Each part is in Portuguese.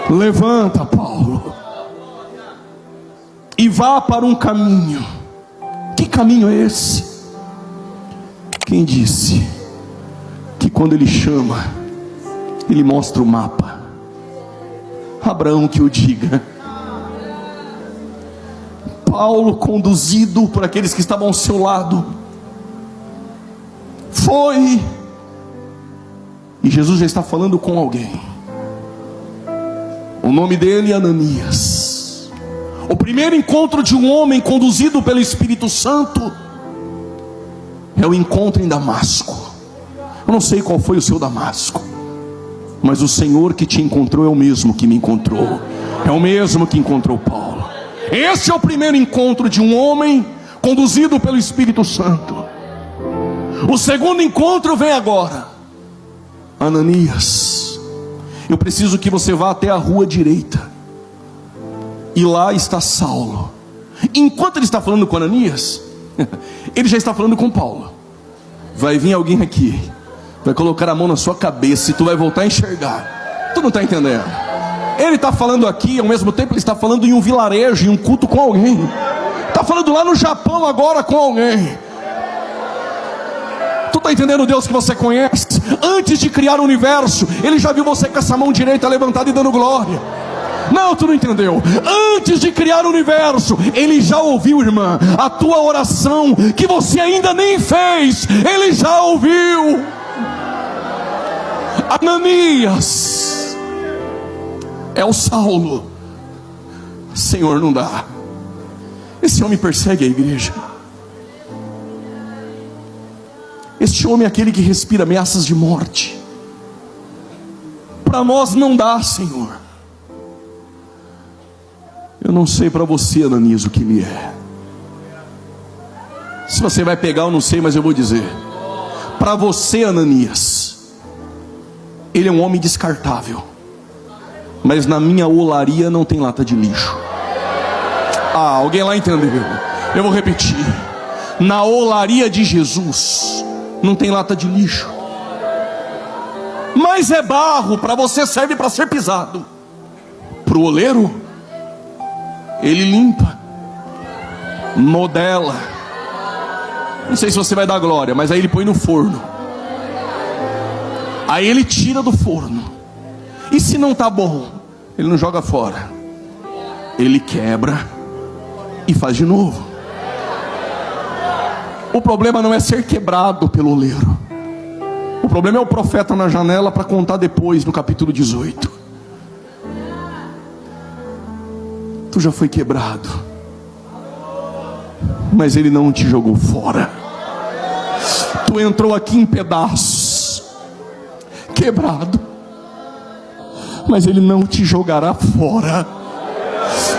Levanta, Paulo, e vá para um caminho. Que caminho é esse? Quem disse que quando ele chama, ele mostra o mapa? Abraão que o diga. Paulo, conduzido por aqueles que estavam ao seu lado, foi, e Jesus já está falando com alguém. O nome dele é Ananias. O primeiro encontro de um homem conduzido pelo Espírito Santo é o encontro em Damasco. Eu não sei qual foi o seu Damasco, mas o Senhor que te encontrou é o mesmo que me encontrou, é o mesmo que encontrou Paulo. Esse é o primeiro encontro de um homem conduzido pelo Espírito Santo. O segundo encontro vem agora. Ananias, eu preciso que você vá até a rua direita, e lá está Saulo. Enquanto ele está falando com Ananias, ele já está falando com Paulo. Vai vir alguém aqui, vai colocar a mão na sua cabeça e tu vai voltar a enxergar. Tu não está entendendo? Ele está falando aqui, ao mesmo tempo ele está falando em um vilarejo, em um culto com alguém. Está falando lá no Japão agora com alguém. Tu está entendendo o Deus que você conhece? Antes de criar o universo, ele já viu você com essa mão direita levantada e dando glória. Não, tu não entendeu. Antes de criar o universo, ele já ouviu, irmã, a tua oração que você ainda nem fez. Ele já ouviu. Ananias é o Saulo. Senhor, não dá. Esse homem persegue a igreja. Este homem é aquele que respira ameaças de morte. Para nós não dá, Senhor. Eu não sei para você, Ananias, o que ele é. Se você vai pegar, eu não sei, mas eu vou dizer. Para você, Ananias, ele é um homem descartável. Mas na minha olaria não tem lata de lixo. Ah, alguém lá entendeu? Eu vou repetir. Na olaria de Jesus não tem lata de lixo. Mas é barro, para você serve para ser pisado. Para o oleiro, ele limpa, modela. Não sei se você vai dar glória, mas aí ele põe no forno. Aí ele tira do forno. E se não está bom, ele não joga fora. Ele quebra e faz de novo. O problema não é ser quebrado pelo oleiro. O problema é o profeta na janela para contar depois no capítulo 18. Tu já foi quebrado, mas ele não te jogou fora. Tu entrou aqui em pedaços, quebrado, mas ele não te jogará fora.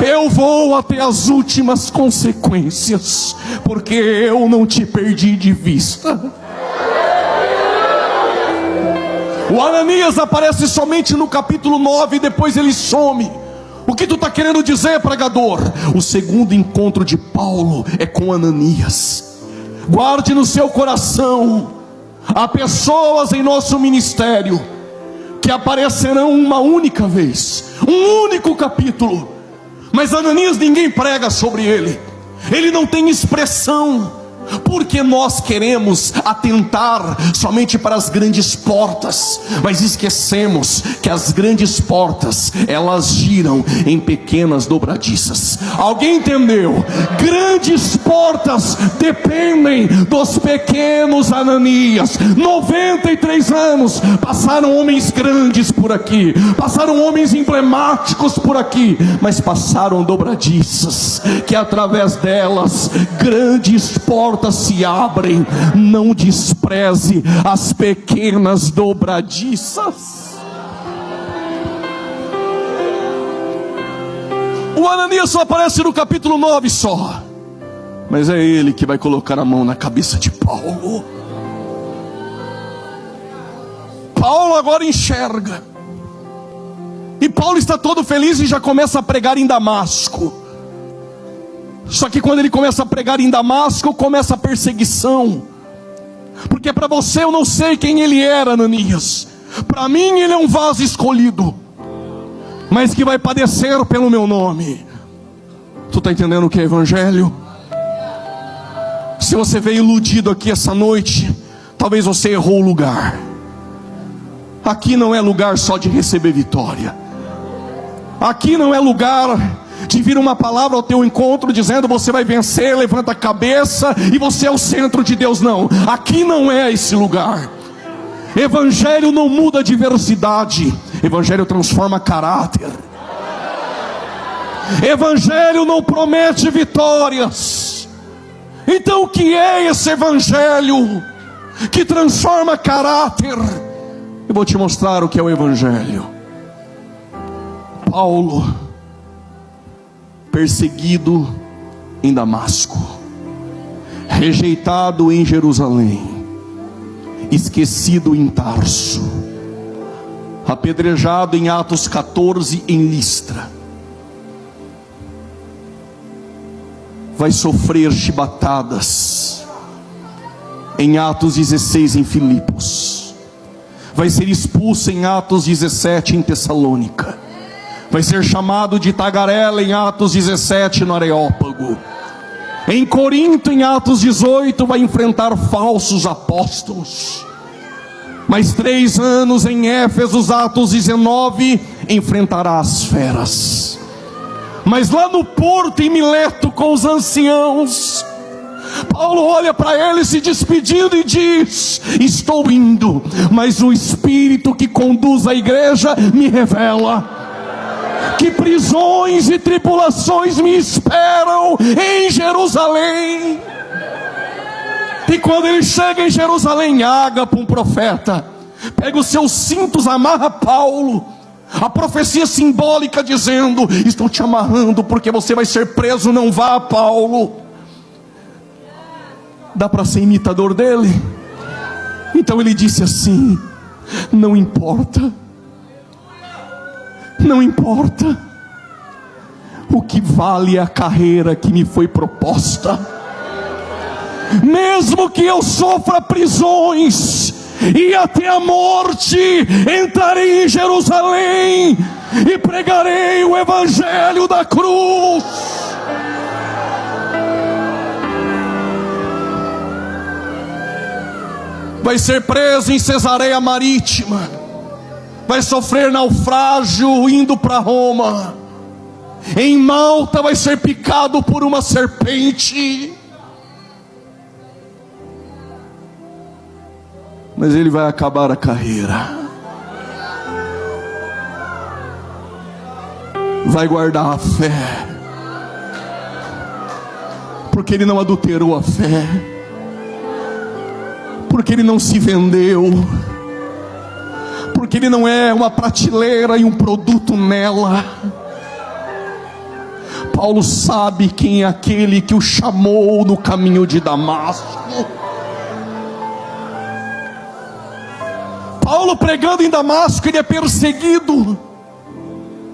Eu vou até as últimas consequências, porque eu não te perdi de vista. O Ananias aparece somente no capítulo 9 e depois ele some. O que tu está querendo dizer, pregador? O segundo encontro de Paulo é com Ananias. Guarde no seu coração: há pessoas em nosso ministério que aparecerão uma única vez, um único capítulo, mas Ananias ninguém prega sobre ele. Ele não tem expressão, porque nós queremos atentar somente para as grandes portas, mas esquecemos que as grandes portas, elas giram em pequenas dobradiças. Alguém entendeu? Grandes portas dependem dos pequenos Ananias. 93 anos passaram homens grandes por aqui, passaram homens emblemáticos por aqui, mas passaram dobradiças, que através delas grandes portas se abrem. Não despreze as pequenas dobradiças. O Ananias só aparece no capítulo 9 só, mas é ele que vai colocar a mão na cabeça de Paulo. Paulo agora enxerga, e Paulo está todo feliz e já começa a pregar em Damasco. Só que quando ele começa a pregar em Damasco, começa a perseguição. Porque para você eu não sei quem ele era, Ananias. Para mim ele é um vaso escolhido. mas que vai padecer pelo meu nome. Tu está entendendo o que é evangelho? Se você veio iludido aqui essa noite, talvez você errou o lugar. Aqui não é lugar só de receber vitória. Aqui não é lugar de vir uma palavra ao teu encontro dizendo você vai vencer, levanta a cabeça e você é o centro de Deus. Não, aqui não é esse lugar. Evangelho não muda a diversidade, evangelho transforma caráter. Evangelho não promete vitórias. Então o que é esse evangelho que transforma caráter? Eu vou te mostrar o que é o evangelho. Paulo, perseguido em Damasco, rejeitado em Jerusalém, esquecido em Tarso, apedrejado em Atos 14 em Listra, vai sofrer chibatadas em Atos 16 em Filipos, vai ser expulso em Atos 17 em Tessalônica, vai ser chamado de tagarela em Atos 17 no Areópago, em Corinto em Atos 18 vai enfrentar falsos apóstolos, mais 3 anos em Éfeso, Atos 19, enfrentará as feras. Mas lá no porto em Mileto com os anciãos, Paulo olha para ele se despedindo e diz: estou indo, mas o Espírito que conduz a igreja me revela que prisões e tribulações me esperam em Jerusalém. E quando ele chega em Jerusalém, Ágapo, um profeta, pega os seus cintos, amarra Paulo. A profecia simbólica dizendo: estão te amarrando porque você vai ser preso, não vá, Paulo. Dá para ser imitador dele? Então ele disse assim: não importa, não importa, o que vale é a carreira que me foi proposta. Mesmo que eu sofra prisões e até a morte, entrarei em Jerusalém e pregarei o evangelho da cruz. Vai ser preso em Cesareia Marítima, vai sofrer naufrágio indo para Roma, em Malta vai ser picado por uma serpente, mas ele vai acabar a carreira, vai guardar a fé, porque ele não adulterou a fé, porque ele não se vendeu, porque ele não é uma prateleira e um produto nela. Paulo sabe quem é aquele que o chamou no caminho de Damasco. Paulo pregando em Damasco, ele é perseguido.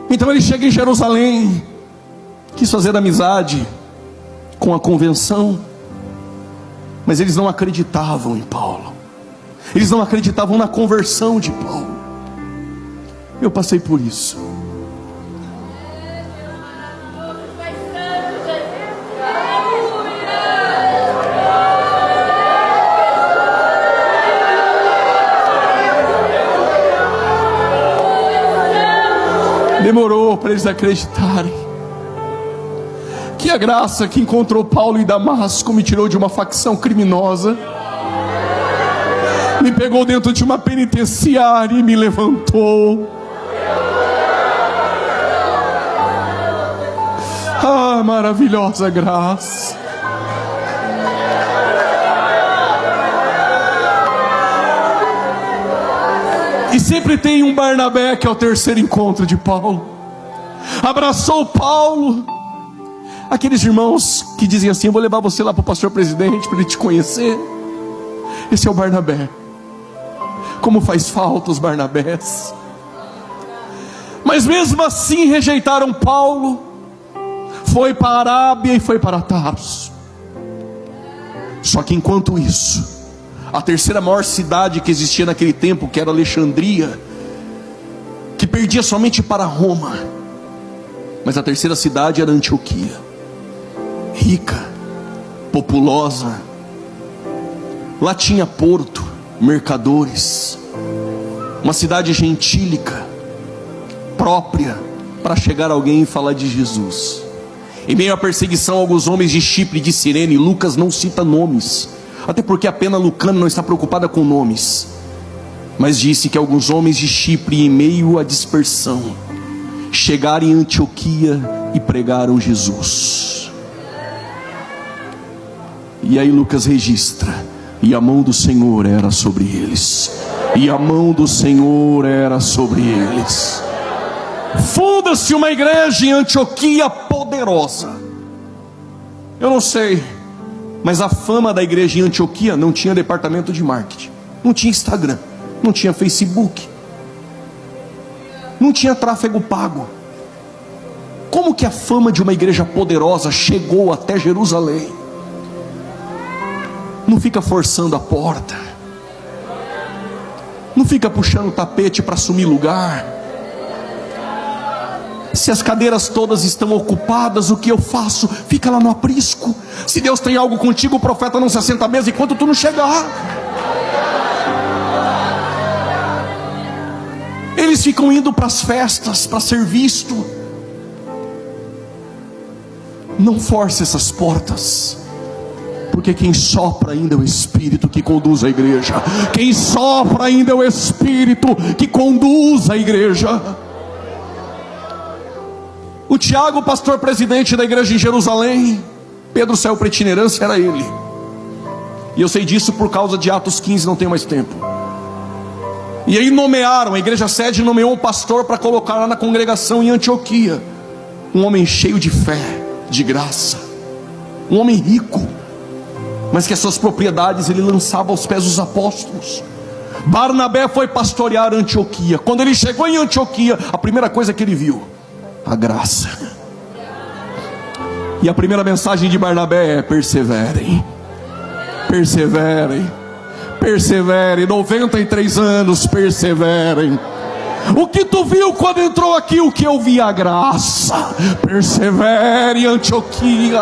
Então ele chega em Jerusalém, quis fazer amizade com a convenção, mas eles não acreditavam em Paulo, eles não acreditavam na conversão de Paulo. Eu passei por isso. Demorou para eles acreditarem que a graça que encontrou Paulo em Damasco me tirou de uma facção criminosa, me pegou dentro de uma penitenciária e me levantou. Ah, maravilhosa graça. E sempre tem um Barnabé, que é o terceiro encontro de Paulo. Abraçou Paulo. Aqueles irmãos que dizem assim: eu vou levar você lá para o pastor presidente para ele te conhecer. Esse é o Barnabé. Como faz falta os Barnabés. Mas mesmo assim rejeitaram Paulo. Foi para a Arábia e foi para Tarso. Só que enquanto isso, a terceira maior cidade que existia naquele tempo, que era Alexandria, que perdia somente para Roma, Mas a terceira cidade era Antioquia, rica, populosa. Lá tinha porto, mercadores, uma cidade gentílica, própria para chegar alguém e falar de Jesus. Em meio à perseguição, alguns homens de Chipre e de Cirene, Lucas não cita nomes, até porque a pena lucana não está preocupada com nomes, mas disse que alguns homens de Chipre, em meio à dispersão, chegaram em Antioquia e pregaram Jesus. E aí Lucas registra: e a mão do Senhor era sobre eles, e a mão do Senhor era sobre eles. Funda-se uma igreja em Antioquia poderosa. Eu não sei, mas a fama da igreja em Antioquia não tinha departamento de marketing, não tinha Instagram, não tinha Facebook, não tinha tráfego pago. Como que a fama de uma igreja poderosa chegou até Jerusalém? Não fica forçando a porta, não fica puxando o tapete para assumir lugar. Se as cadeiras todas estão ocupadas, o que eu faço? Fica lá no aprisco. Se Deus tem algo contigo, o profeta não se assenta à mesa enquanto tu não chegar. Eles ficam indo para as festas para ser visto. Não force essas portas, porque quem sopra ainda é o Espírito que conduz a igreja. Quem sopra ainda é o Espírito que conduz a igreja. O Tiago, pastor presidente da igreja em Jerusalém, Pedro saiu para itinerância, era ele. E eu sei disso por causa de Atos 15, não tenho mais tempo. E aí nomearam, a igreja sede nomeou um pastor para colocar lá na congregação em Antioquia. Um homem cheio de fé, de graça, um homem rico, mas que as suas propriedades ele lançava aos pés dos apóstolos. Barnabé foi pastorear Antioquia. Quando ele chegou em Antioquia, a primeira coisa que ele viu: a graça. E a primeira mensagem de Barnabé é: perseverem, perseverem, perseverem. 93 anos, perseverem. O que tu viu quando entrou aqui? O que eu vi? A graça. Persevere, Antioquia.